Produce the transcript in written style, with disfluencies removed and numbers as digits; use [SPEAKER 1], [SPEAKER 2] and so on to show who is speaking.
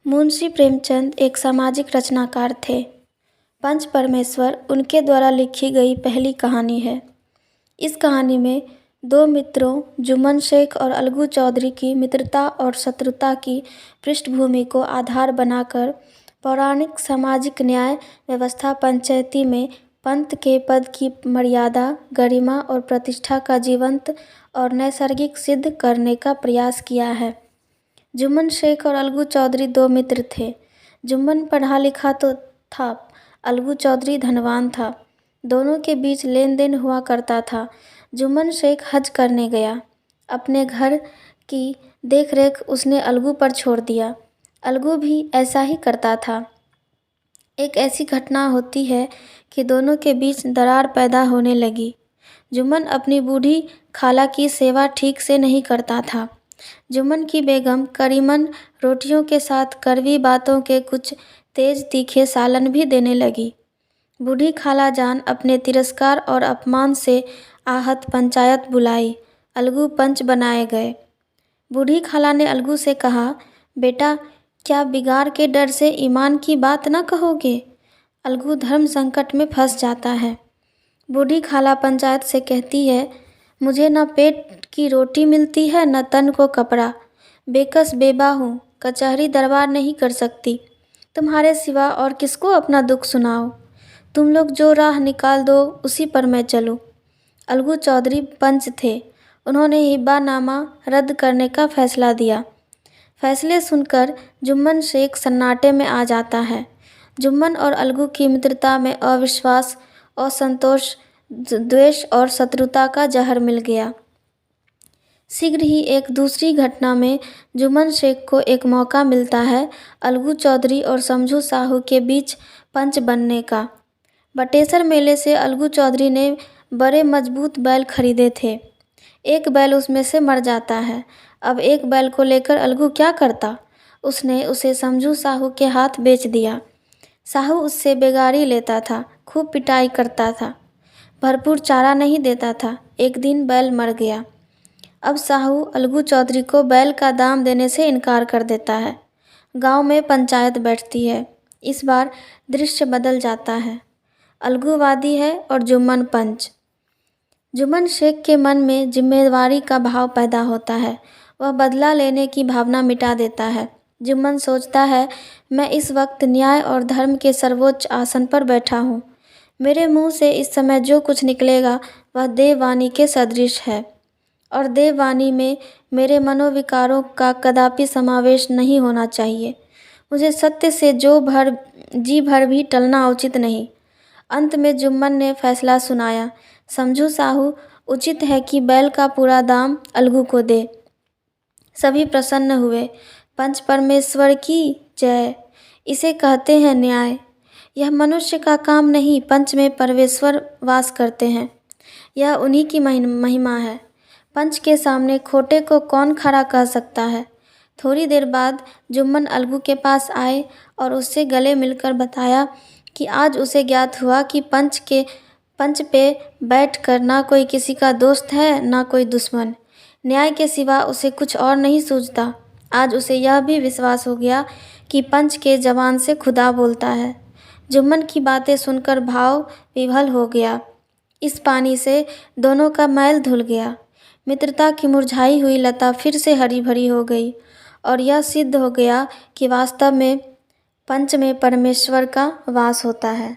[SPEAKER 1] मुंशी प्रेमचंद एक सामाजिक रचनाकार थे। पंच परमेश्वर उनके द्वारा लिखी गई पहली कहानी है। इस कहानी में दो मित्रों जुम्मन शेख और अलगू चौधरी की मित्रता और शत्रुता की पृष्ठभूमि को आधार बनाकर पौराणिक सामाजिक न्याय व्यवस्था पंचायती में पंत के पद की मर्यादा, गरिमा और प्रतिष्ठा का जीवंत और नैसर्गिक सिद्ध करने का प्रयास किया है। जुम्मन शेख और अलगू चौधरी दो मित्र थे। जुम्मन पढ़ा लिखा तो था, अलगू चौधरी धनवान था। दोनों के बीच लेन देन हुआ करता था। जुम्मन शेख हज करने गया। अपने घर की देखरेख उसने अलगू पर छोड़ दिया। अलगू भी ऐसा ही करता था। एक ऐसी घटना होती है कि दोनों के बीच दरार पैदा होने लगी। जुम्मन अपनी बूढ़ी खाला की सेवा ठीक से नहीं करता था। जुम्मन की बेगम करीमन रोटियों के साथ कड़वी बातों के कुछ तेज तीखे सालन भी देने लगी। बूढ़ी खाला जान अपने तिरस्कार और अपमान से आहत पंचायत बुलाई। अलगू पंच बनाए गए। बूढ़ी खाला ने अलगू से कहा, बेटा क्या बिगाड़ के डर से ईमान की बात न कहोगे? अलगू धर्म संकट में फंस जाता है। बूढ़ी खाला पंचायत से कहती है, मुझे न पेट की रोटी मिलती है न तन को कपड़ा। बेकस बेबा हूँ, कचहरी दरबार नहीं कर सकती। तुम्हारे सिवा और किसको अपना दुख सुनाओ? तुम लोग जो राह निकाल दो उसी पर मैं चलूँ। अलगू चौधरी पंच थे। उन्होंने हिब्बानामा रद्द करने का फैसला दिया। फैसले सुनकर जुम्मन शेख सन्नाटे में आ जाता है। जुम्मन और अलगू की मित्रता में अविश्वास, असंतोष, द्वेष और शत्रुता का जहर मिल गया। शीघ्र ही एक दूसरी घटना में जुम्मन शेख को एक मौका मिलता है अलगू चौधरी और समझू साहू के बीच पंच बनने का। बटेसर मेले से अलगू चौधरी ने बड़े मजबूत बैल खरीदे थे। एक बैल उसमें से मर जाता है। अब एक बैल को लेकर अलगू क्या करता? उसने उसे समझू साहू के हाथ बेच दिया। साहू उससे बेगारी लेता था, खूब पिटाई करता था, भरपूर चारा नहीं देता था। एक दिन बैल मर गया। अब साहू अलगू चौधरी को बैल का दाम देने से इनकार कर देता है। गांव में पंचायत बैठती है। इस बार दृश्य बदल जाता है। अलगू वादी है और जुम्मन पंच। जुम्मन शेख के मन में जिम्मेवारी का भाव पैदा होता है। वह बदला लेने की भावना मिटा देता है। जुम्मन सोचता है, मैं इस वक्त न्याय और धर्म के सर्वोच्च आसन पर बैठा हूँ। मेरे मुंह से इस समय जो कुछ निकलेगा वह देववाणी के सदृश है और देववाणी में मेरे मनोविकारों का कदापि समावेश नहीं होना चाहिए। मुझे सत्य से जी भर भी टलना उचित नहीं। अंत में जुम्मन ने फैसला सुनाया, समझू साहू, उचित है कि बैल का पूरा दाम अलगू को दे। सभी प्रसन्न हुए। पंच परमेश्वर की जय। इसे कहते हैं न्याय। यह मनुष्य का काम नहीं, पंच में परमेश्वर वास करते हैं। यह उन्हीं की महिमा है। पंच के सामने खोटे को कौन खड़ा कह सकता है? थोड़ी देर बाद जुम्मन अलगू के पास आए और उससे गले मिलकर बताया कि आज उसे ज्ञात हुआ कि पंच पे बैठकर ना कोई किसी का दोस्त है ना कोई दुश्मन। न्याय के सिवा उसे कुछ और नहीं सूझता। आज उसे यह भी विश्वास हो गया कि पंच के जबान से खुदा बोलता है। जुम्मन की बातें सुनकर भाव विभल हो गया। इस पानी से दोनों का मैल धुल गया। मित्रता की मुरझाई हुई लता फिर से हरी भरी हो गई और यह सिद्ध हो गया कि वास्तव में पंच में परमेश्वर का वास होता है।